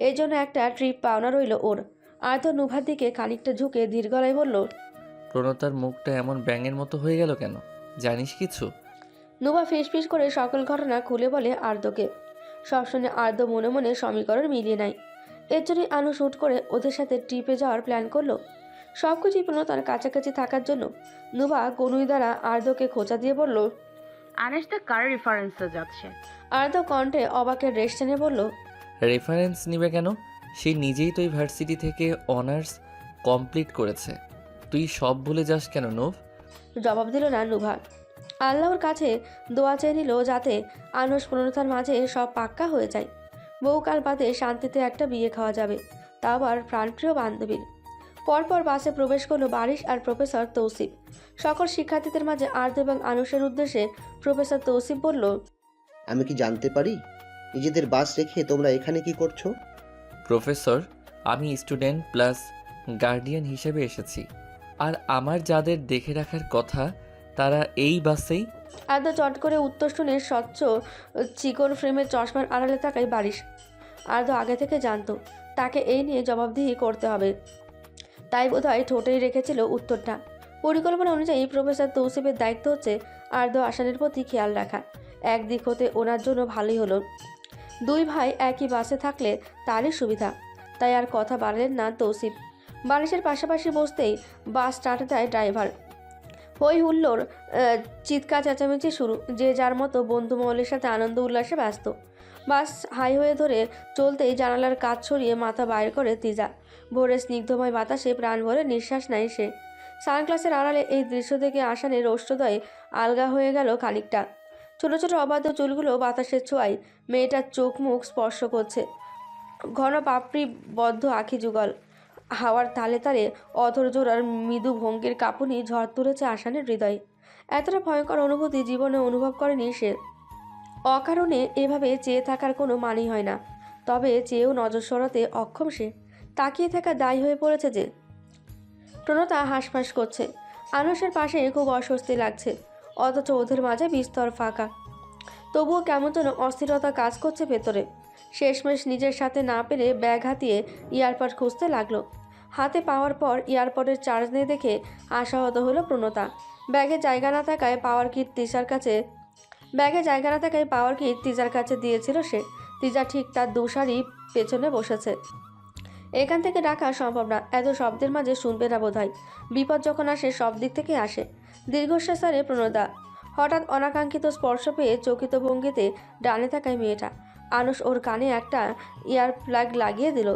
এই জন্য একটা ট্রিপ পাওনা রইল ওর। আর্দ্র নুভার দিকে খানিকটা ঝুঁকে ধীর গলায় বলল, প্রণতার মুখটা এমন ব্যাঙের মতো হয়ে গেল কেন? জানিস কিছু? নুভা ফিসফিস করে সকল ঘটনা খুলে বলে আর্দ্রকে। সব শুনে আর্দ্র মনে মনে সমীকরণ মিলিয়ে নেয়। এর জন্যই আনু শুট করে ওদের সাথে ট্রিপে যাওয়ার প্ল্যান করলো। সবকিছুই প্রণতার কাছাকাছি থাকার জন্য। নুভা কনুই দ্বারা আর্দ্রকে খোঁচা দিয়ে বলল। আনেশটা কার রেফারেন্সে যাচ্ছে? আর্দ্র কণ্ঠে অবাকের রেশ টেনে বলল, রেফারেন্স নিবে কেন? সে নিজেই তো ইউনিভার্সিটি থেকে অনার্স কমপ্লিট করেছে। তুই সব ভুলে যাস কেন নূভ? জবাব দিল না নুভা। আল্লাহর কাছে দোয়া চেয়ে নিল যাতে আনুষ প্রণতার মাঝে সব পাক্কা হয়ে যায়। বহুকাল বাদে শান্তিতে একটা বিয়ে খাওয়া যাবে, তা আবার প্রাণপ্রিয় বান্ধবীর। পরপর বাসে প্রবেশ করলো বারিশ আর প্রফেসর তৌসিফ। সকল শিক্ষার্থীদের মাঝে আর্দ্র এবং আনুষের উদ্দেশ্যে প্রফেসর তৌসিফ বলল, আমি কি জানতে পারি নিজেদের বাস রেখে তোমরা এখানে কি করছো? প্রফেসর, আমি স্টুডেন্ট প্লাস গার্ডিয়ান হিসেবে এসেছি। আর আমার যাদের দেখে রাখার কথা তারা এই বাসেই। আর্দ্র চট করে উত্তর শুনে স্বচ্ছ চিকন ফ্রেমের চশমার আড়ালে তাকায় বারিশ। আর্দ্র আগে থেকে জানতো তাকে এই নিয়ে জবাবদিহি করতে হবে, তাই বোধহয় ঠোঁটেই রেখেছিল উত্তরটা। পরিকল্পনা অনুযায়ী প্রফেসর তৌসিফের দায়িত্ব হচ্ছে আর্দ্র আসানের প্রতি খেয়াল রাখা। একদিক হতে ওনার জন্য ভালোই হলো, দুই ভাই একই বাসে থাকলে তারই সুবিধা। তাই আর কথা বাড়লেন না তৌসিফ। বালিশের পাশাপাশি বসতেই বাস স্টার্ট দেয় ড্রাইভার। হই হুল্লোড়, চিৎকার চেঁচামেচি শুরু। যে যার মতো বন্ধু মহলের সাথে আনন্দ উল্লাসে ব্যস্ত। বাস হাইওয়ে ধরে চলতেই জানালার কাচ ছড়িয়ে মাথা বাইর করে তিজা। ভোরের স্নিগ্ধময় বাতাসে প্রাণ ভরে নিঃশ্বাস নেয় সে। সানগ্লাসের আড়ালে এই দৃশ্য থেকে আসানের রৌষ্টদয় আলগা হয়ে গেল খানিকটা। ছোট ছোট অবাধ্য চুলগুলো বাতাসের ছোঁয়ায় মেয়েটার চোখ মুখ স্পর্শ করছে। ঘন পাপড়ি বদ্ধ আখি যুগল। হাওয়ার তালে তালে অধর জোড়ার মৃদু ভঙ্গির কাঁপুনি ঝড় তুলেছে আসানের হৃদয়ে। এতটা ভয়ঙ্কর অনুভূতি জীবনে অনুভব করেনি সে। অকারণে এভাবে চেয়ে থাকার কোনো মানি হয় না, তবে চেয়েও নজর সরাতে অক্ষম সে। তাকিয়ে থাকা দায়ী হয়ে পড়েছে যে। প্রণতা হাঁসফাঁস করছে। আনুষের পাশে খুব অস্বস্তি লাগছে, অথচ ওদের মাঝে বিস্তর ফাঁকা। তবুও কেমন যেন অস্থিরতা কাজ করছে ভেতরে। শেষমেশ নিজের সাথে না পেরে ব্যাগ হাতিয়ে ইয়ারপড খুঁজতে লাগলো। হাতে পাওয়ার পর ইয়ারপডের চার্জ নেই দেখে আশাহত হলো প্রণতা। ব্যাগে জায়গা না থাকায় পাওয়ার কিট তিজার কাছে দিয়েছিল সে। তিজা ঠিক তার দুসারি পেছনে বসেছে। এখান থেকে ডাকা সম্ভব না, এত শব্দের মাঝে শুনবে না বোধহয়। বিপদ যখন আসে সব দিক থেকে আসে। দীর্ঘশ্বাস ছাড়ে প্রণতা। হঠাৎ অনাকাঙ্ক্ষিত স্পর্শ পেয়ে চকিত ভঙ্গিতে ডানে তাকায় মেয়েটা। আনুষ ওর কানে একটা ইয়ার প্লাগ লাগিয়ে দিল,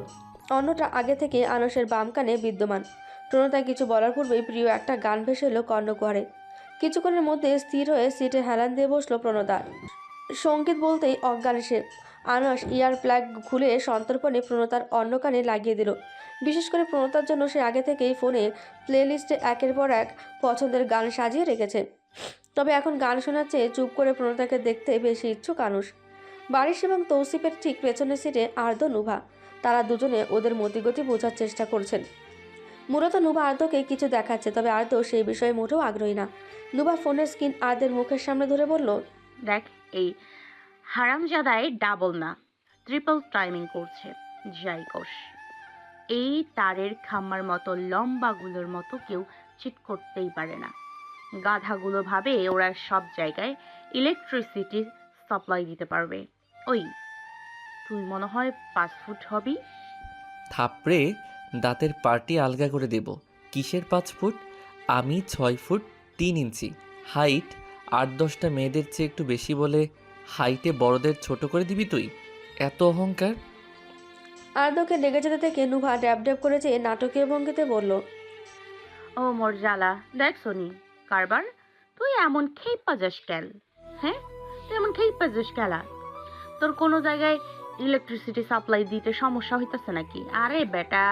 অন্যটা আগে থেকে আনুষের বাম কানে বিদ্যমান। প্রণতা কিছু বলার পূর্বেই প্রিয় একটা গান ভেসে এলো কর্ণকুহারে। কিছুক্ষণের মধ্যে স্থির হয়ে সিটে হেলান দিয়ে বসলো প্রণতা। সঙ্গীত বলতেই অজ্ঞান সে। আনাস ইয়ার প্লাগ খুলে সন্তর্পণে প্রণতার অন্য কানে লাগিয়ে দিল। বিশেষ করে প্রণতার জন্য সে আগে থেকেই ফোনে প্লেলিস্টে একের পর এক পছন্দের গান সাজিয়ে রেখেছে। তবে এখন গান শোনার চেয়ে চুপ করে প্রণতাকে দেখতে বেশি ইচ্ছুক আনুষ। বারিশ এবং তৌসিফের ঠিক পেছনের সিটে আর্দ্র নুভা। তারা দুজনে ওদের মতিগতি বোঝার চেষ্টা করছেন। মূলত নুভা আর্দ্রকে কিছু দেখাচ্ছে, তবে আর্দ্র সেই বিষয়ে মোটেও আগ্রহী না। নুভা ফোনের স্ক্রিন আর্দ্রের মুখের সামনে ধরে বলল, দেখ, এই হারামজাদায় ডাবল না, ট্রিপল টাইমিং করছে। যাই কোষ, এই তারের খাম্মার মতো লম্বাগুলোর মতো কেউ চিট করতেই পারে না। গাধাগুলো ভাবে ওরা সব জায়গায় ইলেকট্রিসিটি সাপ্লাই দিতে পারবে। ওই, তুই মনে হয় 5 ফুট হবি। থাপড়ে দাঁতের পার্টি আলগা করে দেব। কিসের 5 ফুট? আমি 6 ফুট 3 ইঞ্চি হাইট। 8-10টা মেয়েদের চেয়ে একটু বেশি বলে হাইটে বড়দের ছোট করে দিবি তুই? এত অহংকার! আর্দ্রকে লেগে যেতে থেকে নুভা ড্যাব ড্যাব করে চেয়ে নাটকীয় ভঙ্গিতে বলল, ও মোর জ্বালা, দেখ সোনি কারবার, তুই এমন খেইপা যাস কেন? হ্যাঁ, তুই এমন খেইপা যাস কেলা? তোর কোনো জায়গায় ইলেকট্রিসিটি সাপ্লাই দিতে সমস্যা হইতেছে নাকি? আরে বেটা,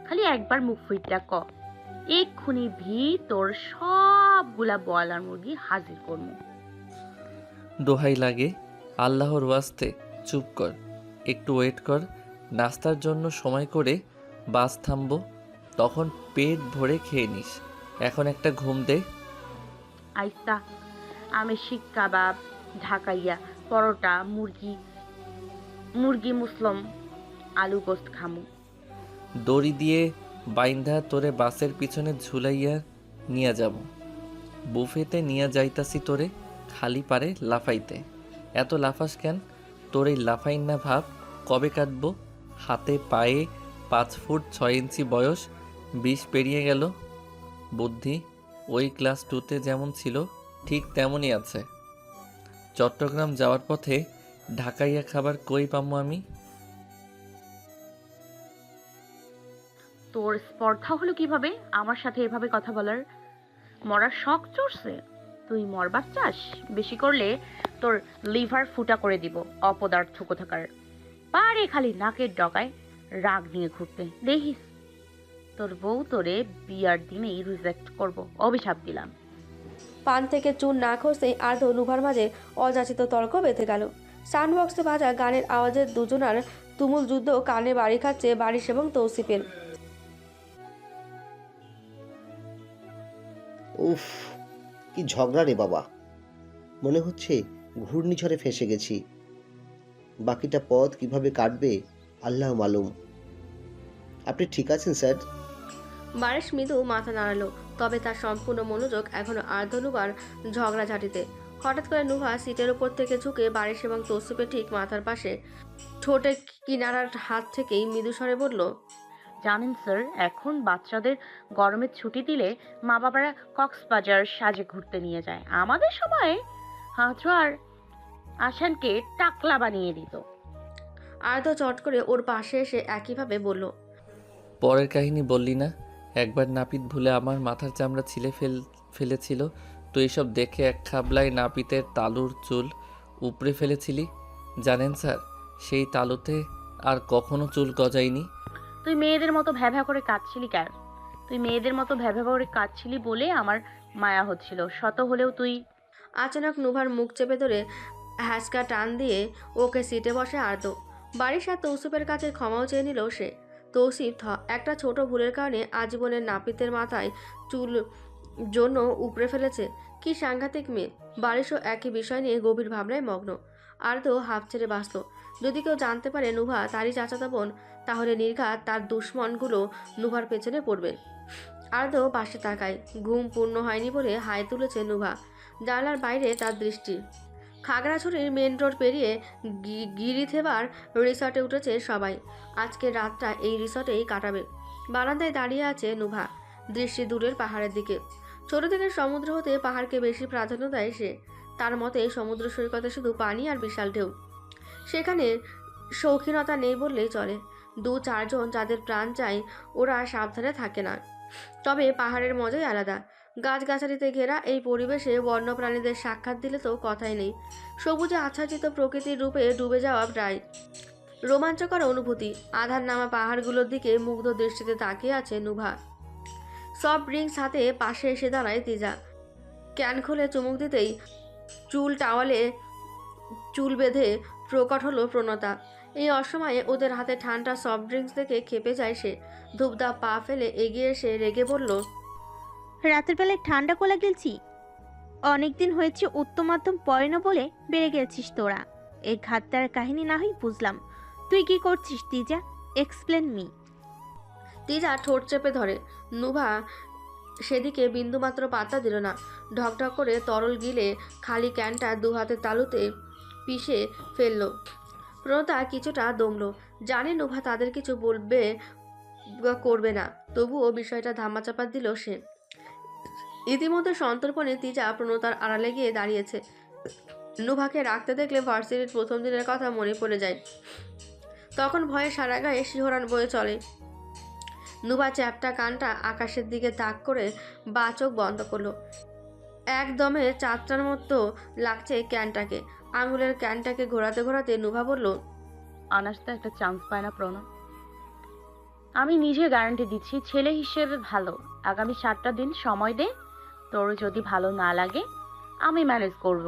খালি একবার মুখ ফুইটা ক, এক্ষুনি তোর সবগুলা বয়লার মুরগি হাজির করবো। দোহাই লাগে, আল্লাহর ওয়াস্তে চুপ কর, একটু ওয়েট কর। নাস্তার জন্য সময় করে বাস থামবো, তখন পেট ভরে খেয়ে নিস। এখন একটা ঘুম দে। আইসা আমি শিক কাবাব ঢাকাইয়া পরোটা, মুরগি মুসলম, আলু গোস্ত খামু। দড়ি দিয়ে বাইন্ধা তোরে বাসের পিছনে ঝুলাইয়া নিয়া যাব। বুফেতে নিয়া যাইতাছি তোরে, খালি পারে লাফাইতে। এত লাফাস কেন? তোর এই লাফাইন না ভাব কবে কাটবো? হাতে পায়ে 5 ফুট 6 ইঞ্চি বয়স, 20 পেরিয়ে গেল। বুদ্ধি ওই ক্লাস 2তে যেমন ছিল ঠিক তেমনই আছে। চট্টগ্রাম যাওয়ার পথে ঢাকাইয়া খাবার কই পামু আমি? তোর স্পর্ধা হলো কিভাবে আমার সাথে এভাবে কথা বলার? মরার শখ চড়ছে? তুই মরবার চাস? বেশি করলে তোর লিভার ফুটা করে দিব, অপদার্থ কোথাকার। পারে খালি নাকের ডগায় রাগ নিয়ে ঘুরতে। দেখিস তোর বউ তোরে বিয়ার দিনেই রিজেক্ট করব, অভিশাপ দিলাম। পান থেকে চুন না খসতেই আর্ধ নুভার মাঝে অযাচিত তর্ক বেঁধে গেল। সাউন্ডবক্সে বাজা গানের আওয়াজে দুজনার তুমুল যুদ্ধ কানে বাড়ি খাচ্ছে বারিশ এবং তৌসিফের। উফ, কি ঝগড়া রে বাবা, মনে হচ্ছে ঘূর্ণিঝড়ে ফেঁসে গেছি। বাকিটা পথ কিভাবে কাটবে আল্লাহ মালুম। আপনি ঠিক আছেন স্যার? বারিশ মৃদু মাথা নাড়ালো, তবে তার সম্পূর্ণ মনোযোগ এখনো আর্ধ নুভার ঝগড়াঝাটিতে। হঠাৎ করে নুভা সিটের উপর থেকে ঝুঁকে বারিশ এবং তৌসিফের ঠিক মাথার পাশে ঠোঁটের কিনারার হাত থেকেই মৃদু স্বরে বলল, জানেন স্যার, এখন বাচ্চাদের গরমের ছুটি দিলে মা বাবারা কক্সবাজার সাজে ঘুরতে নিয়ে যায়। আমাদের সময়ে হাজু আর আসানকে টাকলা বানিয়ে দিত। আর্ধ চট করে ওর পাশে এসে একইভাবে বলল, পরের কাহিনী বললি না? একবার নাপিত ভুলে আমার মাথার চামড়া ছিলে ফেলেছিল, তো এসব দেখে এক খাবলায় নাপিতের তালুর চুল উপড়ে ফেলেছিলি। জানেন স্যার, সেই তালুতে আর কখনো চুল গজায়নি। তুই মেয়েদের মতো ভ্যাভা করে কাঁদছিলি কেন? তুই মেয়েদের মতো ভ্যাভা করে কাঁদছিলি বলে আমার মায়া হচ্ছিল। শত হলেও তুই। আচানক নুভার মুখ চেপে ধরে হ্যাঁচকা টান দিয়ে ওকে সিটে বসে আর্ত। বারিশ আর তৌসিফের কাছে ক্ষমাও চেয়ে নিল সে। তৌসিফ একটা ছোট ভুলের কারণে আজীবনের নাপিতের মাথায় চুল জন্য উপড়ে ফেলেছে। কি সাংঘাতিক মেয়ে! বারিশও একই বিষয় নিয়ে গভীর ভাবনায় মগ্ন। আর্ত হাফ ছেড়ে বাঁচল। যদি কেউ জানতে পারে নুভা তারই চাচাতো বোন, তাহলে নির্ঘাত তার দুশ্মনগুলো নুভার পেছনে পড়বে। আর্ত পাশে তাকায়। ঘুম পূর্ণ হয়নি বলে হাই তুলেছে নুভা। জানলার বাইরে তার দৃষ্টি। খাগড়াছড়ির মেন রোড পেরিয়ে গিরিথেবার রিসর্টে উঠেছে সবাই। আজকের রাতটা এই রিসর্টেই কাটাবে। বারান্দায় দাঁড়িয়ে আছে নুভা, দৃষ্টি দূরের পাহাড়ের দিকে। ছোট থেকে সমুদ্র হতে পাহাড়কে বেশি প্রাধান্য দেয় সে। তার মতে সমুদ্র সৈকতে শুধু পানি আর বিশাল ঢেউ। সেখানে শৌখিনতা নেই বললেই চলে। 2-4 জন যাদের প্রাণ চাই ওরা সাবধানে থাকে না। তবে পাহাড়ের মজাই আলাদা। গাছগাছালিতে ঘেরা এই পরিবেশে বন্যপ্রাণীদের সাক্ষাৎ দিলে তো কথাই নেই। সবুজে আচ্ছাদিত প্রকৃতির রূপে ডুবে যাওয়া প্রায় রোমাঞ্চকর অনুভূতি। আধার নামা পাহাড়গুলোর দিকে মুগ্ধ দৃষ্টিতে তাকিয়ে আছে নুভা। সফট ড্রিঙ্কস হাতে পাশে এসে দাঁড়ায় তিজা। ক্যান খুলে চুমুক দিতেই টাওয়ালে চুল বেঁধে প্রকট হলো প্রণতা। এই অসময়ে ওদের হাতে ঠান্ডা সফট ড্রিঙ্কস দেখে খেপে যায় সে। ধূপধাপ পা ফেলে এগিয়ে এসে রেগে বলল, রাতের বেলায় ঠান্ডা কোলা গেলছি? অনেকদিন হয়েছে উচ্চ মাধ্যম পড়ে না বলে বেড়ে গেছিস তোরা। এই ঘাটতার কাহিনী না হয় বুঝলাম, তুই কি করছিস তিজা? Explain me. তিজা ঠোঁট চেপে ধরে। নুভা সেদিকে বিন্দুমাত্র পাত্তা দিল না। ঢকঢক করে তরল গিলে খালি ক্যানটা 2 হাতের তালুতে পিষে ফেলল। প্রণতা কিছুটা দমল। জানে নুভা তাদের কিছু বলবে বা করবে না, তবুও বিষয়টা ধামাচাপা দিল সে। ইতিমধ্যে সন্তর্পণে তিজা প্রণতার আড়ালে গিয়ে দাঁড়িয়েছে। নুভাকে রাখতে দেখলে ভার্সিটির প্রথম দিনের কথা মনে পড়ে যায়। তখন ভয়ে সারা গায়ে শিহরণ বয়ে চলে। নুভা চ্যাপটা কানটা আকাশের দিকে তাক করে চোখ বন্ধ করলো। একদমে চাঁদটার মতো লাগছে ক্যানটাকে। আঙুলের ক্যানটাকে ঘোরাতে ঘোরাতে নুভা বলল, অনার্সটা একটা চান্স পায় না প্রণব। আমি নিজে গ্যারান্টি দিচ্ছি, ছেলে হিসেবে ভালো। আগামী 7টা দিন সময় দে। তোর যদি ভালো না লাগে আমি ম্যানেজ করব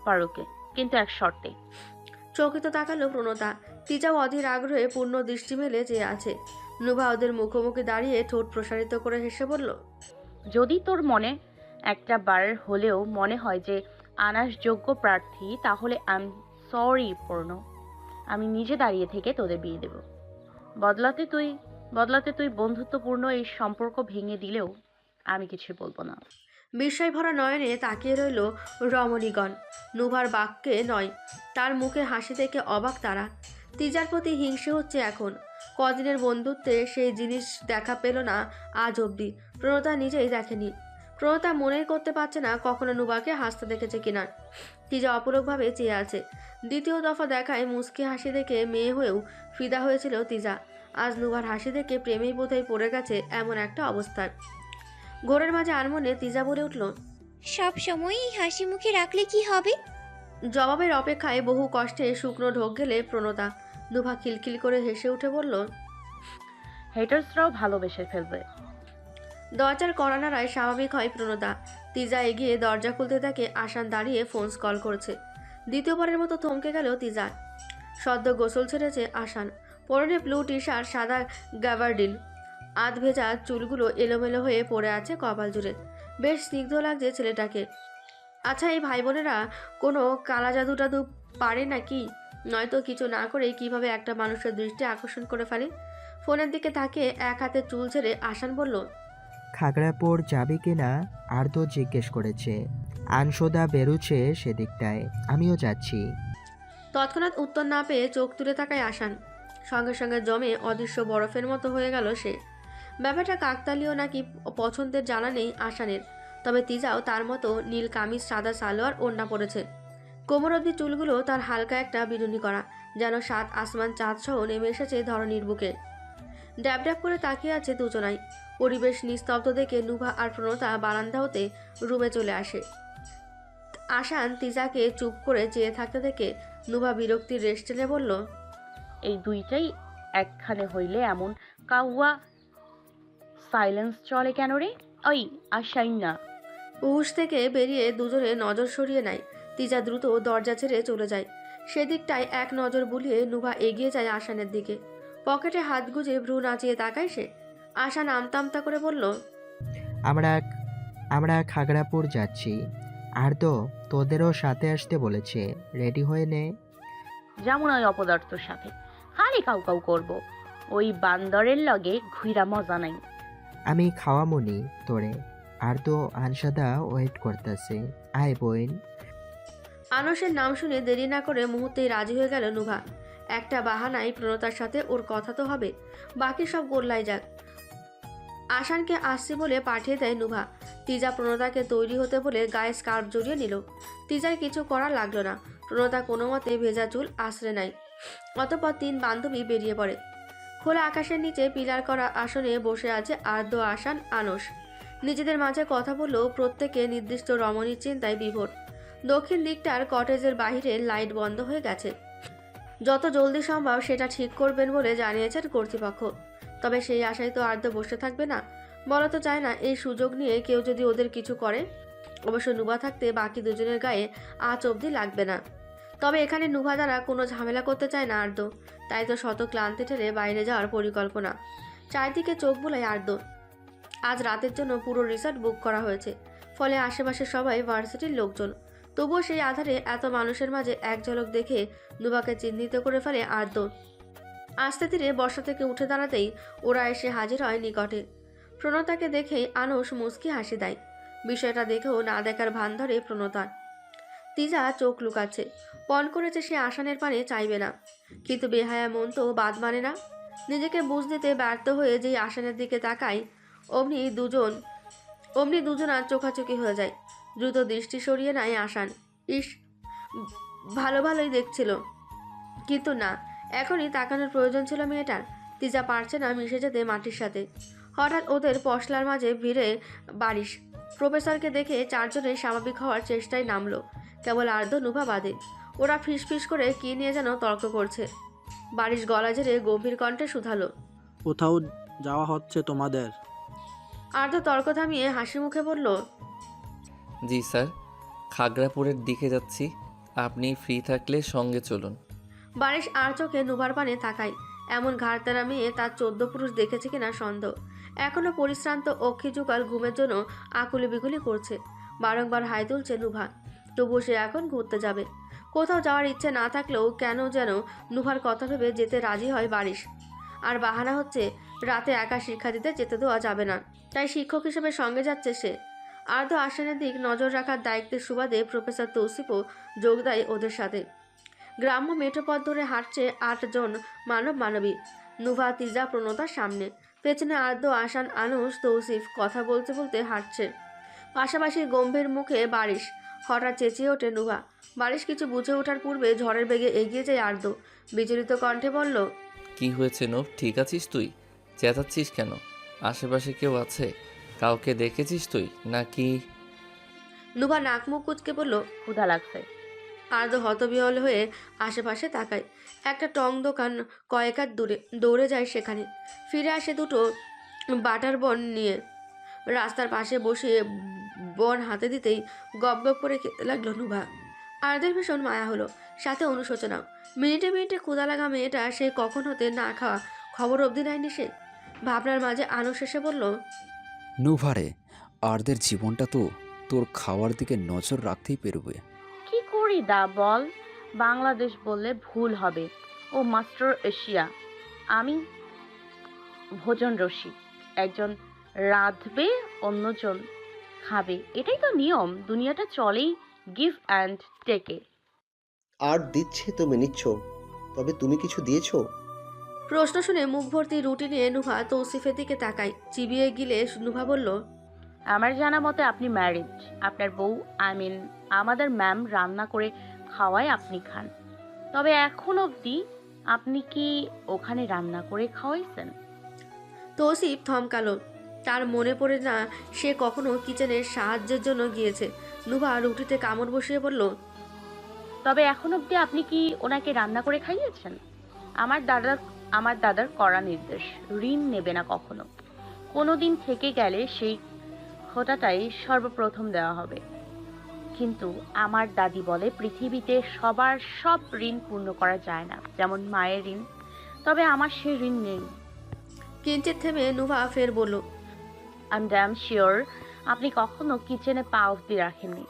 পারুকে, কিন্তু এক শর্তে। চকিত তাকালো প্রণতা। তিজাও অধীর আগ্রহে পূর্ণ দৃষ্টি মেলে চেয়ে আছে। নুভা ওদের মুখোমুখি দাঁড়িয়ে ঠোঁট প্রসারিত করে হেসে বলল, যদি তোর মনে একটা বার হলেও মনে হয় যে আনাস যোগ্য প্রার্থী, তাহলে আই এম সরি পূর্ণ। আমি নিজে দাঁড়িয়ে থেকে তোদের বিয়ে দেব। বদলাতে তুই বদলাতে তুই বন্ধুত্বপূর্ণ এই সম্পর্ক ভেঙে দিলেও আমি কিছু বলবো না। বিস্ময় ভরা নয়নে তাকিয়ে রইল রমণীগণ। নুভার বাক্যে নয়, তার মুখে হাসি দেখে অবাক তারা। তিজার প্রতি হিংসে হচ্ছে এখন। কদিনের বন্ধুত্বে সেই জিনিস দেখা পেল না আজ অবধি। প্রণতা নিজেই দেখেনি। প্রণতা মনে করতে পারছে না কখনো নুভাকে হাসতে দেখেছে কিনা। তিজা অপলকভাবে চেয়ে আছে। দ্বিতীয় দফা দেখায় মুচকি হাসি দেখে মেয়ে হয়েও ফিদা হয়েছিল তিজা। আজ নুভার হাসি দেখে প্রেমেই বোধহয় পড়ে গেছে এমন একটা অবস্থায়। ঘোরের মাঝে আনমনে তিজা বলে উঠল, সব সময় এই হাসি মুখে রাখলে কি হবে? জবাবের অপেক্ষায় বহু কষ্টে শুকনো ঢোক গেলে প্রণতা। নুভা খিলখিল করে হেসে উঠে বলল, হেটার্সরাও ভালোবেসে ফেলবে। দরজার কড়া নাড়ায় স্বাভাবিক হয় প্রণতা। তিজা এগিয়ে দরজা খুলতে থাকে আসান দাঁড়িয়ে ফোন কল করছে। দ্বিতীয়বারের মতো থমকে গেল তিজা। সদ্য গোসল ছেড়েছে আসান। পরনে ব্লু টি শার্ট, সাদা গাভার্ডিন। আধ ভেজা চুলগুলো এলোমেলো হয়ে পড়ে আছে কপাল জুড়ে। বেশ স্নিগ্ধ লাগছে ছেলেটাকে। আচ্ছা, এই ভাই বোনেরা কোনো কালা জাদু টাদু পারে নাকি? নয়তো কিছু না করেই কিভাবে একটা মানুষের দৃষ্টি আকর্ষণ করে ফেলে? ফোনের দিকে তাকিয়ে এক হাতে চুল ছেড়ে আসান বলল, খাগড়াপুর যাবি কিনা আর্দ্র জিজ্ঞেস করেছে। আনসোদা বেরুচ্ছে সেদিকটায়, আমিও যাচ্ছি। তৎক্ষণাৎ উত্তর না পেয়ে চোখ তুলে তাকায় আসান। সঙ্গে সঙ্গে জমে অদৃশ্য বরফের মতো হয়ে গেল সে। ব্যাপারটা কাকতালীয় নাকি পছন্দের জানা নেই আসানের। তবে তিজাও তার মতো নীল কামিজ, সাদা সালোয়ার, ওড়না পরেছে। কোমর অবধি চুলগুলো তার হালকা একটা বিনুনি করা, যেন সাত আসমান চাঁদ সহ নেমে এসেছে ধরনীর বুকে। ড্যাব ড্যাব করে তাকিয়ে আছে দুজনাই। পরিবেশ নিস্তব্ধ দেখে নুভা আর প্রণতা বারান্দা হতে রুমে চলে আসে। আসান তিজাকে চুপ করে চেয়ে থাকতে দেখে নুভা বিরক্তির রেশ টেনে বলল, এই দুইটাই একখানে হইলে এমন কাউয়া সাইলেন্স চলে কেন রে? ওই আসাই না। উহুস থেকে বেরিয়ে দুজনে নজর সরিয়ে নেয়। তিজা দ্রুত দরজা ছেড়ে চলে যায়। সেদিকটায় এক নজর বুলিয়ে নুভা এগিয়ে যায় আসানের দিকে। পকেটে হাত গুজে ভ্রু নাচিয়ে তাকায় সে। আসান আমতা করে বলল, আমরা আমরা খাগড়াপুর যাচ্ছি। আর্দ্র তোদেরও সাথে আসতে বলেছে, রেডি হয়ে নে। যেমন ওই অপদার্থর সাথে খালি কাউ কাউ করবো। ওই বান্দরের লগে ঘুইরা মজা নাই। আমি খাওয়ামুনি তোরে। আর্দ্র আনসাদা ওয়েট করতেছে, আয় বোন। আনসের নাম শুনে দেরি না করে মুহূর্তেই রাজি হয়ে গেল নুভা। একটা বাহানায় প্রণতার সাথে ওর কথা তো হবে, বাকি সব গোল্লাই যাক। আসানকে আসছে বলে পাঠিয়ে দেয় নুভা। তিজা প্রণতাকে তৈরি হতে বলে গায়ে স্কার্ফ জড়িয়ে নিল। তিজার কিছু করা লাগলো না। প্রণতা কোনো মতে ভেজা চুল আশ্রে নেয়। অতঃপর তিন বান্ধবী বেরিয়ে পড়ে। খোলা আকাশের নিচে পিলার করা আসনে বসে আছে আর্দ্র, আসান, আনস। নিজেদের মাঝে কথা বললেও প্রত্যেকে নির্দিষ্ট রমণীর চিন্তায় বিভোর। দক্ষিণ দিকটার কটেজের বাহিরে লাইট বন্ধ হয়ে গেছে। যত জলদি সম্ভব সেটা ঠিক করবেন বলে জানিয়েছেন কর্তৃপক্ষ। তবে সেই আশায় তো আর্দ্র বসে থাকবে না। বলা তো চায় না এই সুযোগ নিয়ে কেউ যদি ওদের কিছু করে। অবশ্য নুভা থাকতে বাকি দুজনের গায়ে আঁচ অবধি লাগবে না। তবে এখানে নুভা দ্বারা কোনো ঝামেলা করতে চায় না আর্দ্র। তাই তো শত ক্লান্তি ঠেলে বাইরে যাওয়ার পরিকল্পনা। চারদিকে চোখ বুলায় আর্দ্র। আজ রাতের জন্য পুরো রিসর্ট বুক করা হয়েছে। ফলে আশেপাশে সবাই ভার্সিটির লোকজন। তবুও সেই আধারে এত মানুষের মাঝে এক ঝলক দেখে নুভাকে চিহ্নিত করে ফেলে আর্দ্র। আস্তে ধীরে বর্ষা থেকে উঠে দাঁড়াতেই ওরা এসে হাজির হয় নিকটে। প্রণতাকে দেখেই আনুষ মুচকি হাসি দেয়। বিষয়টা দেখেও না দেখার ভান ধরে প্রণতা। তিজা চোখ লুকাচ্ছে। পণ করেছে সে আসানের পানে চাইবে না, কিন্তু বেহায়া মন তো বাদ মানে না। নিজেকে বুঝ দিতে ব্যর্থ হয়ে যেই আসানের দিকে তাকায়, অমনি দুজন আর চোখাচোখি হয়ে যায়। দ্রুত দৃষ্টি সরিয়ে নেয় আসান। ইস, ভালোই দেখছিল, কিন্তু না, এখনই তাকানোর প্রয়োজন ছিল মেয়েটার। তিজা পারছে না মিশে যেতে মাটির সাথে। হঠাৎ ওদের পশলার মাঝে ভিড়ে বারিশ। প্রফেসরকে দেখে চারজনে স্বাভাবিক হওয়ার চেষ্টায় নামলো, কেবল আর্দ্র, নুভা বাদে। ওরা ফিসফিস করে কি নিয়ে যেন তর্ক করছে। বারিশ গলা ঝেড়ে গম্ভীর কণ্ঠে শুধালো, কোথাও যাওয়া হচ্ছে তোমাদের? আর্দ্র তর্ক থামিয়ে হাসি মুখে বলল, জি স্যার, খাগড়াপুরের দিকে যাচ্ছি। আপনি ফ্রি থাকলে সঙ্গে চলুন। বারিশ আর চোখে নুভার পানে তাকায়। এমন ঘাড়তেরা মেয়ে তার 14 পুরুষ দেখেছে কিনা সন্দেহ। এখনো পরিশ্রান্ত অক্ষি যুগল ঘুমের জন্য আকুলি বিকুলি করছে। বারংবার হাই তুলছে নুভা। তবুও সে এখন ঘুরতে যাবে। কোথাও যাওয়ার ইচ্ছে না থাকলেও কেন যেন নুহার কথা ভেবে যেতে রাজি হয় বারিশ। আর বাহানা হচ্ছে রাতে একা শিক্ষা দিতে যেতে দেওয়া যাবে না, তাই শিক্ষক হিসেবে সঙ্গে যাচ্ছে সে। আর্দ্র আসানের দিক নজর রাখার দায়িত্বের সুবাদে প্রফেসর তৌসিফও যোগ দেয় ওদের সাথে। গ্রাম্য মেঠোপথ ধরে হাঁটছে 8 জন মানব মানবী। নুভা, তিজা, প্রণতার সামনে, পেছনে আর্দ্র, আসান, আনুস, তৌসিফ কথা বলতে বলতে হাঁটছে। পাশাপাশি গম্ভীর মুখে বারিশ। হঠাৎ চেঁচিয়ে ওঠে নুভা। বারিশ কিছু বুঝে ওঠার পূর্বে ঝড়ের বেগে এগিয়ে যায় আর্দ্র। বিচলিত কণ্ঠে বলল, কি হয়েছে নূপ, ঠিক আছিস তুই? চেঁচাচ্ছিস কেন? আশেপাশে কেউ আছে? কাউকে দেখেছিস তুই নাকি? নুভা নাক মুখ কুচকে বলল। ক্ষুধা লাগছে। আর্দ্র হতবিহল হয়ে আশেপাশে তাকায়। একটা টং দোকান কয়েক হাত দূরে, দৌড়ে যায় সেখানে। ফিরে আসে দুটো বাটার বন নিয়ে। রাস্তার পাশে বসিয়ে বন হাতে দিতেই গপ গপ করে খেতে লাগলো নুভা। আর্দ্রের ভীষণ মায়া হলো, সাথে অনুশোচনাও। মিনিটে মিনিটে ক্ষুদা লাগা মেয়েটা সে কখন হতে না খাওয়া খবর অবধি নেয়নি সে। ভাবনার মাঝে আনুশ এসে বলল, নুভারে, আরদের জীবনটা তো তোর খাওয়ার দিকে নজর রাখতেই পেরবে। কি করি দা বল? বাংলাদেশ বললে ভুল হবে। ও মাস্টার এশিয়া, আমি ভোজন রসিক। একজন রাঁধবে, অন্যজন খাবে, এটাই তো নিয়ম। দুনিয়াটা চলেই গিভ অ্যান্ড টেকে। আর দিচ্ছে তুমি নিচ্ছ, তবে তুমি কিছু দিয়েছো? প্রশ্ন শুনে মুখ ভর্তি রুটি নিয়ে নুভা তৌসিফের দিকে তাকায়। চিবিয়ে গিলে নুভা বলল, আমার জানা মতে আপনি ম্যারিড। আপনার বউ, আমাদের ম্যাম রান্না করে খাওয়ায়, আপনি খান। তবে এখন অবধি আপনি কি ওখানে রান্না করে খাওয়াইছেন? তৌসিফ থমকালো। তার মনে পড়ে না সে কখনো কিচেনের সাহায্যের জন্য গিয়েছে। নুভা রুটিতে কামড় বসিয়ে বলল, তবে এখন অবধি আপনি কি ওনাকে রান্না করে খাইয়েছেন? আমার দাদার কড়া নির্দেশ, ঋণ নেবে না কখনো। কোনো দিন থেকে গেলে সেই খোটাটাই সর্বপ্রথম দেওয়া হবে। কিন্তু আমার দাদি বলে পৃথিবীতে সবার সব ঋণ পূর্ণ করা যায় না, যেমন মায়ের ঋণ। তবে আমার সে ঋণ নেই। কিঞ্চিত থেমে নুভা ফের বলল, আই এম ড্যাম শিওর আপনি কখনো কিচেনে পা অবধি রাখেননি।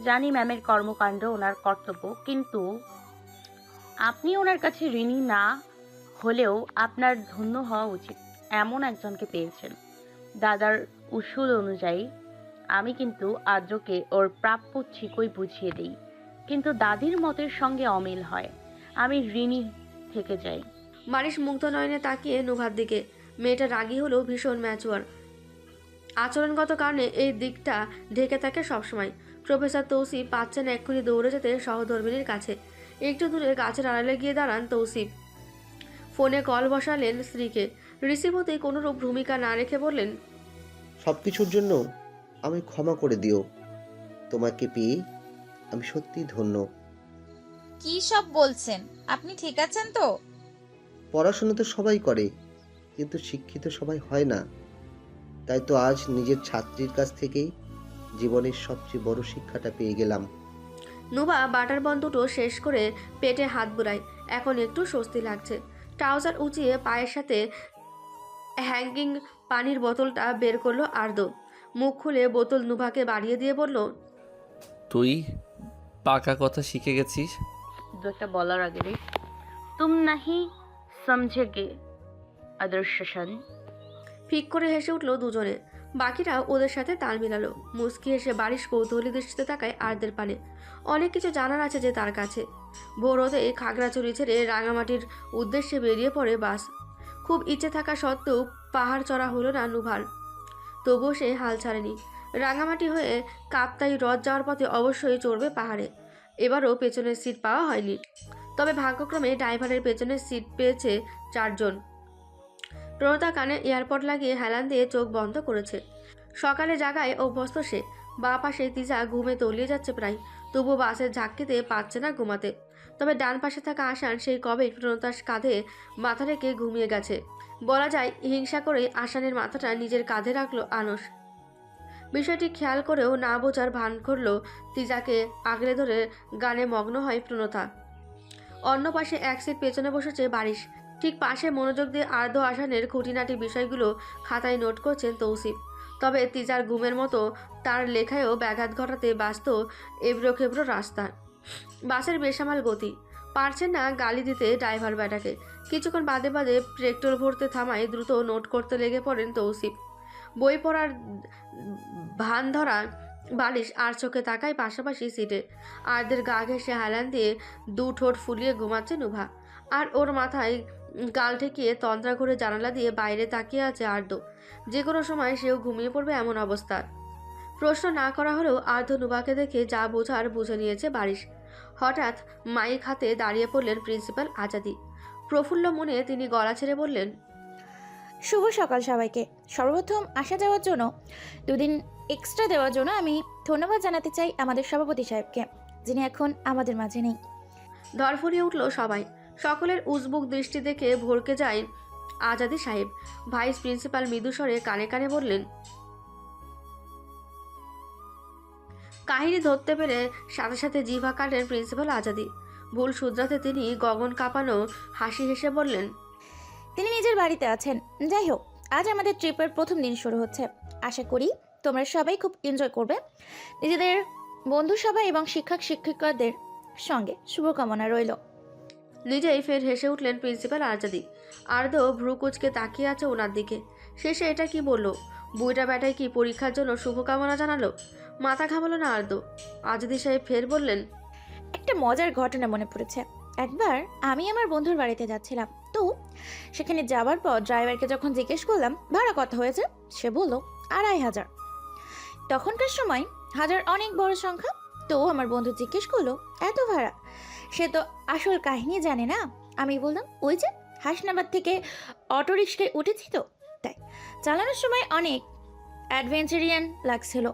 জানি ম্যামের কর্মকাণ্ড ওনার কর্তব্য, কিন্তু আপনি ওনার কাছে ঋণী না হলেও আপনার ধন্য হওয়া উচিত। এমন একজনকে পেয়েছেন। দাদার উসুল অনুযায়ী আমি কিন্তু আদ্রকে ওর প্রাপ্য ঠিকই বুঝিয়ে দিই, কিন্তু দাদির মতের সঙ্গে অমিল হয়। আমি ঋণী থেকে যাই। বারিশ মুগ্ধ নয়নে তাকিয়ে নুভার দিকে। মেয়েটা রাগী হলেও ভীষণ ম্যাচুয়ার। আচরণগত কারণে এই দিকটা ঢেকে থাকে সবসময়। প্রফেসর তৌসিফ পাচ্ছেন এক্ষুনি দৌড়ে যেতে সহধর্মিনীর কাছে। একটু দূরে গাছের আড়ালে গিয়ে দাঁড়ান তৌসিফ। ফোনে কল বসালেন স্ত্রীকে। রিসিভ হতেই কোনোরূপ ভূমিকা না রেখে বললেন, সব কিছুর জন্য আমায় ক্ষমা করে দিও। তোমাকে পেয়ে আমি সত্যিই ধন্য। কি সব বলছেন? আপনি ঠিক আছেন তো? পড়াশোনা তো সবাই করে, কিন্তু শিক্ষিত সবাই হয় না। তাই তো আজ নিজের ছাত্রীর কাছ থেকেই জীবনের সবচেয়ে বড় শিক্ষাটা পেয়ে গেলাম। নুবা বাটার বন দুটো শেষ করে পেটে হাত বুলায়। এখন একটু স্বস্তি লাগছে। ট্রাউজার উঁচিয়ে পায়ের সাথে হ্যাঙ্গিং পানির বোতলটা বের করলো আর্দ্র। মুখ খুলে বোতল নুভাকে বাড়িয়ে দিয়ে বলল, তুই পাকা কথা শিখে গেছিস। দু একটা বলার আগে রে, তুম নাহি সমঝেগে আদর্শন। ফিক করে হেসে উঠল দুজনে। বাকিরা ওদের সাথে তাল মিলালো। মুস্কি হেসে বারিশ কৌতূহলী দৃষ্টিতে তাকায় আর্দের পানে। অনেক কিছু জানার আছে যে তার কাছে। ভোর হতে খাগড়াছড়ি ছেড়ে রাঙামাটির উদ্দেশ্যে বেরিয়ে পড়ে বাস। খুব ইচ্ছে থাকা সত্ত্বেও পাহাড় চড়া হলো না নুভার। তবুও সে হাল ছাড়েনি। রাঙামাটি হয়ে কাপ্তাই হ্রদ যাওয়ার পথে অবশ্যই চড়বে পাহাড়ে। এবারও পেছনের সিট পাওয়া হয়নি, তবে ভাগ্যক্রমে ড্রাইভারের পেছনের সিট পেয়েছে 4 জন। প্রণতা কানে এয়ারপড লাগিয়ে হেলান দিয়ে চোখ বন্ধ করেছে। সকালে জাগায় অভ্যস্ত সে। বাঁ পাশে তিজা ঘুমে তলিয়ে যাচ্ছে প্রায়, তবুও বাসের ঝাঁকিতে পারছে না ঘুমাতে। তবে ডান পাশে থাকা আসান সেই কবেই প্রণতার কাঁধে মাথা রেখে ঘুমিয়ে গেছে। বলা যায় হিংসা করেই আসানের মাথাটা নিজের কাঁধে রাখলো আনস। বিষয়টি খেয়াল করেও না বোঝার ভান করল তিজাকে আগলে ধরে গানে মগ্ন হয় প্রণতা। অন্য পাশে এক সিট পেছনে বসেছে বারিশ। ঠিক পাশে মনোযোগ দিয়ে আর্দ্র আসানের খুঁটিনাটি বিষয়গুলো খাতায় নোট করছেন তৌসিফ। তবে তিজার ঘুমের মতো তার লেখায়ও ব্যাঘাত ঘটাতে ব্যস্ত এবড়ো খেবড়ো রাস্তা। বাসের বেসামাল গতি, পারছেন না গালি দিতে ড্রাইভার ব্যাটাকে। কিছুক্ষণ বাদে বাদে পেট্রোল ভরতে থামায় দ্রুত নোট করতে লেগে পড়েন তৌসিফ। বই পড়ার ভান ধরা বালিশ আর চোখে তাকায় পাশাপাশি সিটে। আরদের গা ঘেঁষে হেলান দিয়ে দু ঠোঁট ফুলিয়ে ঘুমাচ্ছে নুভা, আর ওর মাথায় গাল ঠেকিয়ে তন্দ্রা করে জানালা দিয়ে বাইরে তাকিয়ে আছে আর্দ্র। যে কোনো সময় সেও ঘুমিয়ে পড়বে এমন অবস্থা। প্রশ্ন না করা হলেও আর্দ্র নুভাকে দেখে যা বোঝার বুঝে নিয়েছে বারিশ। হঠাৎ মাইক হাতে দাঁড়িয়ে পড়লেন প্রিন্সিপাল আজাদি। প্রফুল্ল মনে তিনি গলা ছেড়ে বললেন, শুভ সকাল সবাইকে। সর্বপ্রথম আসা যাওয়ার জন্য 2 দিন এক্সট্রা দেওয়ার জন্য আমি ধন্যবাদ জানাতে চাই আমাদের সভাপতি সাহেবকে, যিনি এখন আমাদের মাঝে নেই। ধরফরিয়ে উঠল সবাই। সকলের উজবুক দৃষ্টি দেখে ভরকে যায় আজাদি সাহেব। ভাইস প্রিন্সিপাল মৃদুস্বরে কানে কানে বললেন, কাহিনী ধরতে পেরে সাথে সাথে জিভা কাটলেন প্রিন্সিপাল আজাদি। ভুল শুধরাতে তিনি গগন কাঁপানো হাসি হেসে বললেন, তিনি নিজের বাড়িতে আছেন। যাই হোক, আজ আমাদের ট্রিপের প্রথম দিন শুরু হচ্ছে। আশা করি তোমরা সবাই খুব এনজয় করবে। নিজেদের বন্ধু সবাই এবং শিক্ষক শিক্ষিকাদের সঙ্গে শুভকামনা রইল। নিজেই ফের হেসে উঠলেন প্রিন্সিপাল আজাদি। আর্দ্র ভ্রু কুচকে তাকিয়ে আছে ওনার দিকে। শেষে এটা কি বলল? বুইটা ব্যাটায় কি পরীক্ষার জন্য শুভকামনা জানালো? মাথা ঘামালো না আর্দ্র। আজাদি সাহেব ফের বললেন, একটা মজার ঘটনা মনে পড়েছে। একবার আমি আমার বন্ধুর বাড়িতে যাচ্ছিলাম, তো সেখানে যাওয়ার পর ড্রাইভারকে যখন জিজ্ঞেস করলাম ভাড়া কত হয়েছে, সে বলল 2500। তখনকার সময় 1000 অনেক বড় সংখ্যা। তো আমার বন্ধু জিজ্ঞেস করলো এত ভাড়া, সে তো আসল কাহিনী জানে না। আমি বললাম ওই যে হাসনাবাদ থেকে অটো রিক্সায় উঠেছি, তো তাই চালানোর সময় অনেক অ্যাডভেঞ্চারিয়ান লাগছিল।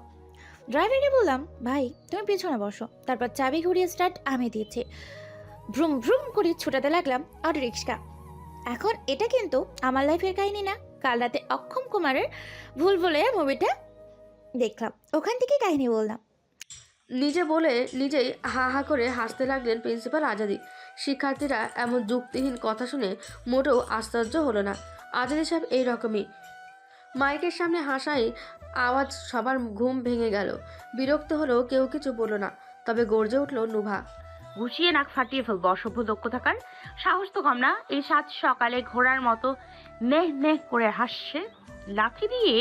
ড্রাইভারকে বললাম ভাই তুমি পিছনে বসো, তারপর চাবি ঘুরিয়ে স্টার্ট আমি দিয়েছি। ভ্রুম ভ্রুম করে ছুটাতে লাগলাম অটো রিক্সা। এখন এটা কিন্তু আমার লাইফের কাহিনী না, কাল রাতে অক্ষম কুমারের ভুল বলে মুভিটা দেখলাম, ওখান থেকে কাহিনী বললাম। নিজে বলে নিজেই হা হা করে হাসতে লাগলেন প্রিন্সিপাল আজাদি। শিক্ষার্থীরা এমন যুক্তিহীন কথা শুনে মোটেও আশ্চর্য হলো না। আজাদি সাহেব এই রকমই। মাইকের সামনে হাসাই আওয়াজ সবার ঘুম ভেঙে গেল। বিরক্ত হলেও কেউ কিছু বলল না। তবে গর্জে উঠল নুভা, ঘুষিয়ে নাক ফাটিয়ে ফেলবো অসভ্য দক্ষ থাকার। সাহস তো কম না, এই সাত সকালে ঘোড়ার মতো নেহ নেহ করে হাসছে। লাঠি দিয়ে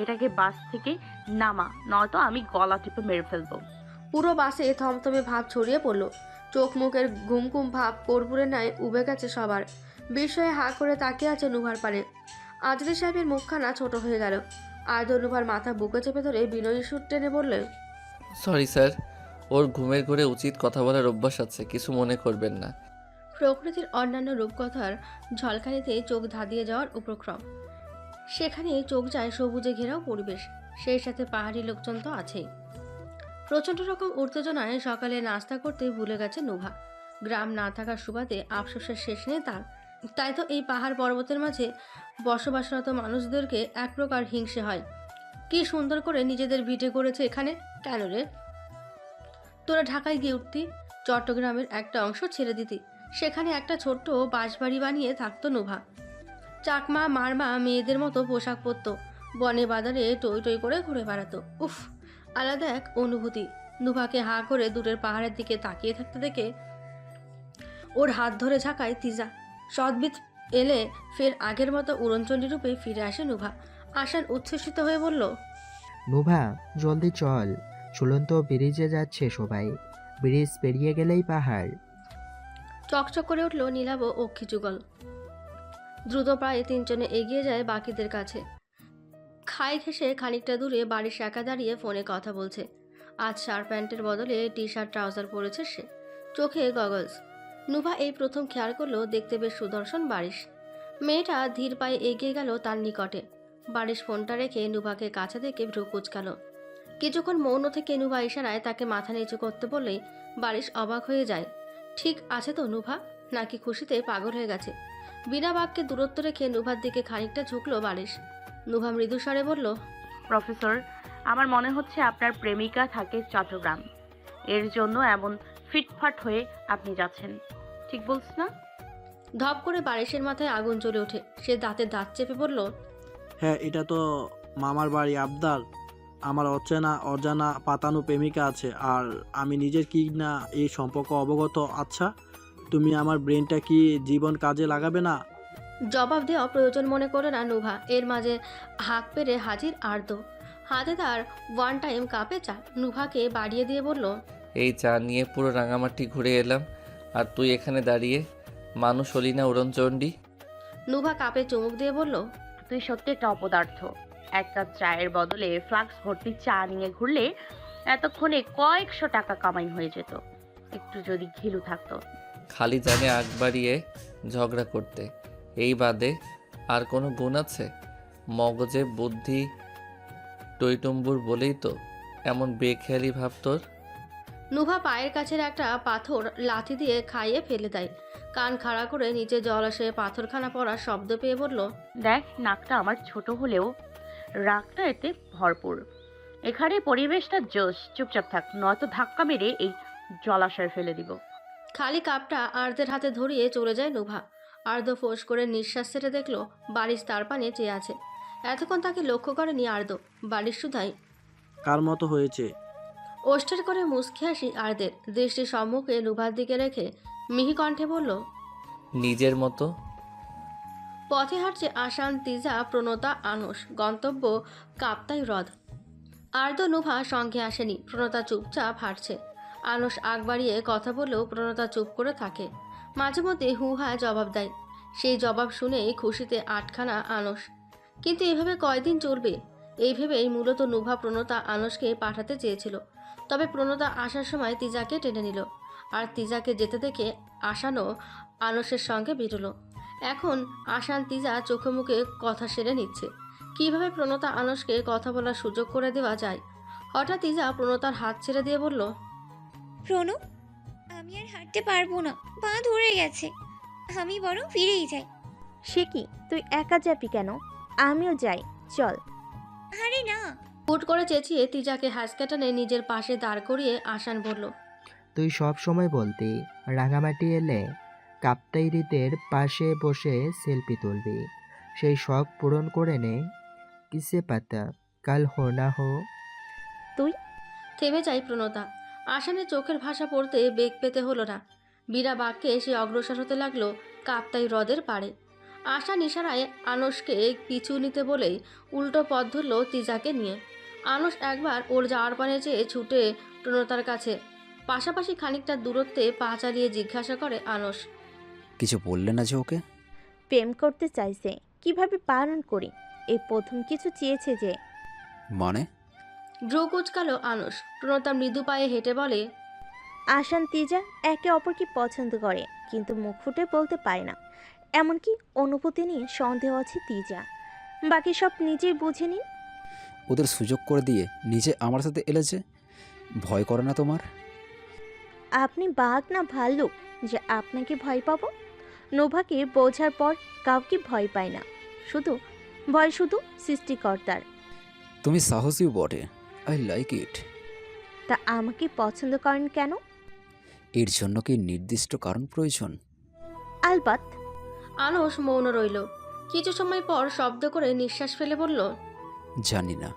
এটাকে বাস থেকে নামা, নয়তো আমি গলা টিপে মেরে ফেলবো। পুরো বাসে থমথমে ভাব ছড়িয়ে পড়ল। চোখ মুখের ঘুমঘুম ভাব কর্পূরের ন্যায় উবে গেছে সবার। বিস্ময়ে হা করে তাকিয়ে আছে নুভার পানে। আজাদি সাহেবের মুখখানা ছোট হয়ে গেল। আর্দ্র নুভার মাথা বুকে চেপে ধরে বিনয়ী সুর টেনে বললেন, সরি স্যার, ওর ঘুমের ঘরে উচিত কথা বলার অভ্যাস আছে, কিছু মনে করবেন না। প্রকৃতির অন্যান্য রূপকথার ঝলকানিতে চোখ ধাঁধিয়ে যাওয়ার উপক্রম। সেখানে চোখ যায় সবুজে ঘেরাও পরিবেশ, সেই সাথে পাহাড়ি লোকজন তো আছেই। প্রচণ্ড রকম উত্তেজনায় সকালে নাস্তা করতে ভুলে গেছে নুভা। গ্রাম না থাকার সুবাদে আফসোসের শেষ নেই তার। তাই তো এই পাহাড় পর্বতের মাঝে বসবাসরত মানুষদেরকে এক প্রকার হিংসে হয়। কি সুন্দর করে নিজেদের ভিটে করেছে এখানে। কেন রে তোরা ঢাকায় গিয়ে উঠতি, চট্টগ্রামের একটা অংশ ছেড়ে দিতি, সেখানে একটা ছোট্ট বাঁশবাড়ি বানিয়ে থাকতো নুভা। চাকমা মারমা মেয়েদের মতো পোশাক পরত, বনে বাজারে টই টই করে ঘুরে বেড়াতো। উফ, আলাদা এক অনুভূতি। নুভাকে হা করে দূরের পাহাড়ের দিকে তাকিয়ে থাকতে দেখে ওর হাত ধরে ঝাঁকায় তিজা। সদ্বিত এলে ফের আগের মতো উড়নচণ্ডী রূপে ফিরে আসে নুভা। আশান উচ্ছ্বসিত হয়ে বলল, নুভা জলদি চল, চলন্ত ব্রিজে যাচ্ছে সবাই, ব্রিজ পেরিয়ে গেলেই পাহাড়। চকচক করে উঠল নীলাভ ও অক্ষি যুগল। দ্রুত প্রায় তিনজনে এগিয়ে যায় বাকিদের কাছে। খাই ঘেঁষে খানিকটা দূরে বাড়ির একা দাঁড়িয়ে ফোনে কথা বলছে। আজ শার্ট প্যান্টের বদলে টি শার্ট ট্রাউজার পরেছে সে, চোখে গগলস। নুভা এই প্রথম খেয়াল করলো দেখতে বেশ সুদর্শন বারিশ। মেয়েটা ধীর পায়ে এগিয়ে গেল তার নিকটে। বারিশ ফোনটা রেখে নুভাকে কাছে দেখে ভ্রু কুচকালো। কিছুক্ষণ মৌন থেকে নুভা ইশারায় তাকে মাথা নিচু করতে বললেই বারিশ অবাক হয়ে যায়। ঠিক আছে তো নুভা, নাকি খুশিতে পাগল হয়ে গেছে? বিনা বাক্যে দূরত্ব রেখে নুভার দিকে খানিকটা ঝুঁকলো বারিশ। নুভা মৃদুস্বরে বলল, প্রফেসর, আমার মনে হচ্ছে আপনার প্রেমিকা থাকে চট্টগ্রাম, এর জন্য এমন ফিটফাট হয়ে আপনি যাচ্ছেন। ঠিক বলছ না? ধপ করে বারিশের মাথায় আগুন জ্বলে ওঠে। সে দাঁতে দাঁত চেপে বলল, হ্যাঁ, এটা তো মামার বাড়ি আবদার, আমার অচেনা অজানা পাতানো প্রেমিকা আছে, আর আমি নিজের কি না এই সম্পর্ক অবগত। আচ্ছা, তুমি আমার ব্রেনটা কি জীবন কাজে লাগাবে না? জবাব দেওয়া প্রয়োজন মনে করলো না নুভা। এর মাঝে হাঁক পেরে হাজির আর্দ্র, হাতে তার ওয়ান টাইম কাপে চা। নুভাকে বাড়িয়ে দিয়ে বলল, এই চা নিয়ে পুরো রাঙামাটি ঘুরে এলাম, আর তুই এখানে দাঁড়িয়ে মানুষ হলি না উড়নচণ্ডী। নুভা কাপে চুমুক দিয়ে বলল, তুই সত্যি একটা অপদার্থ। এক কাপ চায়ের বদলে ফ্লাক্স ভর্তি চা নিয়ে ঘুরলে এতক্ষণে কয়েকশো টাকা কামাই হয়ে যেত, একটু যদি ঘিলু থাকতো। খালি জানে আগ বাড়িয়ে ঝগড়া করতে, এই বাদে আর কোনো গুণ আছে? মগজে বুদ্ধি টইটুম্বুর বলেই তো এমন বেখেয়ালি ভাব তোর। নুভা পায়ের কাছের একটা পাথর লাথি দিয়ে খাইয়ে ফেলে দেয়। কান খাড়া করে নিচে জলাশয়ে পাথরখানা পড়ার শব্দ পেয়ে বলল, দেখ, নাকটা আমার ছোট হলেও রাগটা এতে ভরপুর। এখানে পরিবেশটা জোশ, চুপচাপ থাক, নয়তো ধাক্কা মেরে এই জলাশয়ে ফেলে দিব। খালি কাপটা আর্দের হাতে ধরিয়ে চলে যায় নুভা। আর্দ্র ফোঁস করে নিঃশ্বাস ছেড়ে দেখলো বারিশ তার পানে চেয়ে আছে। এতক্ষণ তাকে লক্ষ্য করেনি আর্দ্র। বারিশ শুধাই কার মতো হয়েছে? ওষ্ঠের করে মুচকি হাসি আর্দের। দৃষ্টি সম্মুখে নুভার দিকে রেখে মিহি কণ্ঠে বলল, নিজের মতো। পথে হাঁটছে আসান, তিজা, প্রণতা, আনস। গন্তব্য কাপ্তাই হ্রদ। আর্দ্র নুভা সঙ্গে আসেনি। প্রণতা চুপচাপ হাঁটছে। আনস আগ বাড়িয়ে কথা বললেও প্রণতা চুপ করে থাকে। মাঝে মধ্যে হু হা জবাব দেয়। সেই জবাব শুনেই খুশিতে আটখানা আনস। কিন্তু এভাবে কয়দিন চলবে? এই ভেবেই মূলত নুভা প্রণতা আনসকে পাঠাতে চেয়েছিল। তবে প্রণতা আসার সময় তিজাকে টেনে নিল, আর তিজাকে যেতে দেখে আসানও আনসের সঙ্গে বেরোলো। এখন আসান তিজা চোখে মুখে কথা সেরে নিচ্ছে। কিভাবে প্রণতা আনসকে কথা বলার সুযোগ করে দেওয়া যায়? হঠাৎ তিজা প্রণতার হাত ছেড়ে দিয়ে বলল, প্রণু, আমি আর হাঁটতে পারবো না, পা ধরে গেছে, আমি বরং ফিরেই যাই। সে কি, তুই একা যাবি কেন? আমিও যাই, চল। আরে না। হুট করে চেঁচিয়ে তিজাকে হাসকাটানে নিজের পাশে দাঁড় করিয়ে আসান বলল, তুই সব সময় বলতি রাঙামাটি এলে কাপ্তাইরিদের পাশে বসে সেলফি তুলবি। সেই শখ পূরণ করে নে। কিসে পাতা কাল হো না হো। তুই থেমে যায় প্রণতা। আসানের চোখের ভাষা পড়তে বেগ পেতে হলো না। বিনা বাক্যে সে অগ্রসর হতে লাগলো কাপ্তাই হ্রদের পাড়ে। আসান ইশারায় আনসকে পিছু নিতে বলেই উল্টো পথ ধরল তিজাকে নিয়ে। আনস একবার ওর যাওয়ার পানে চেয়ে ছুটে প্রণতার কাছে। পাশাপাশি খানিকটা দূরত্বে পা চালিয়ে জিজ্ঞাসা করে আনস, কিছু বললে না যে ওকে? প্রেম করতে চাইছে, কিভাবে পালন করি? এই প্রথম কিছু চেয়েছে যে। মানে? ভ্রু কুচকালো আনস। প্রণতা মৃদু পায়ে হেঁটে বলে, আসান তিজা একে অপরকে পছন্দ করে, কিন্তু মুখ ফুটে বলতে পারে না। এমনকি অনুভূতি নিয়ে সন্দেহ আছে তিজা। বাকি সব নিজেই বুঝে নিন। ওদের সুযোগ করে দিয়ে নিজে আমার সাথে এলে যে, ভয় করে না তোমার? আপনি বাঘ না ভাল্লুক যে আপনাকে ভয় পাবো? নোভাকে বোঝার পর কাউকে ভয় পায় না, ভয় শুধু সৃষ্টিকর্তার। তুমি সাহসীও বটে, আই লাইক ইট। তা আমাকে পছন্দ করেন কেন? এর জন্য কি নির্দিষ্ট কারণ প্রয়োজন? আলবাত। আনস মৌন রইল। কিছু সময় পর শব্দ করে নিঃশ্বাস ফেলে বলল, জানি না।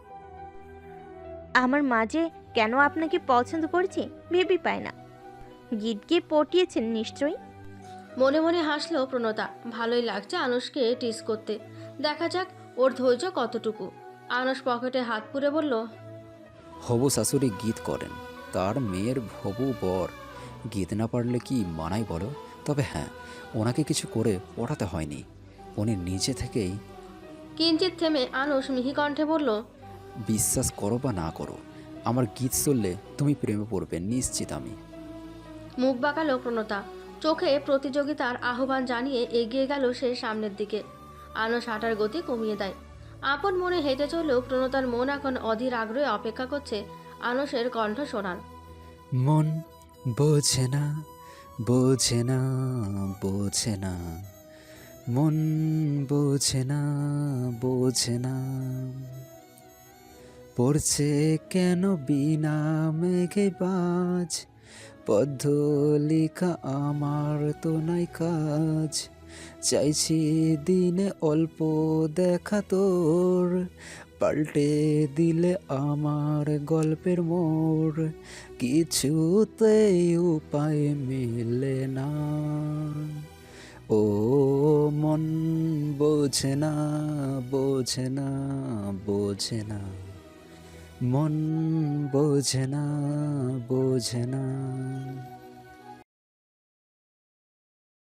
আমার মাঝে কেন আপনাকে পছন্দ করেছি ভেবে পায় না। গীত গিয়ে পটিয়েছেন নিশ্চয়ই। মনে মনে হাসলো প্রণতা। ভালোই লাগছে আনসকে টিস করতে। দেখা যাক ওর ধৈর্য কতটুকু। আনস পকেটে হাত পুরে বলল, হবু শাশুড়ি গীত করেন, তার মেয়ের হবু বর গীত না পারলে কি মানায় বলো? তবে হ্যাঁ, ওনাকে কিছু করে পড়াতে হয়নি, উনি নিজে থেকেই। কিঞ্চিত থেমে আনস মিহি কণ্ঠে বলল, বিশ্বাস করো বা না করো, আমার গীত শুনলে তুমি প্রেমে পড়বে নিশ্চিত আমি। মুখ বাঁকালো প্রণতা। চোখে প্রতিযোগিতার আহ্বান জানিয়ে এগিয়ে গেল সে সামনের দিকে। আনস হাঁটার গতি কমিয়ে দেয়। আপন মনে হেঁটে চললেও প্রণতার মন এখন অধীর আগ্রহে অপেক্ষা করছে আনসের কণ্ঠ শোনার। মন বোঝে না, বোঝে না, বোঝে না, মন বোঝে না, বোঝে না, পড়ছে কেন বিনা মেঘে বাজ, পদ্ম লেখা আমার তো নাই কাজ, চাইছি দিনে অল্প দেখা তোর, পাল্টে দিলে আমার গল্পের মোড়, কিছুতেই উপায় মেলে না। ও মন বোঝে না, বোঝে না, বোঝে না, মন বোঝে না, বোঝে না।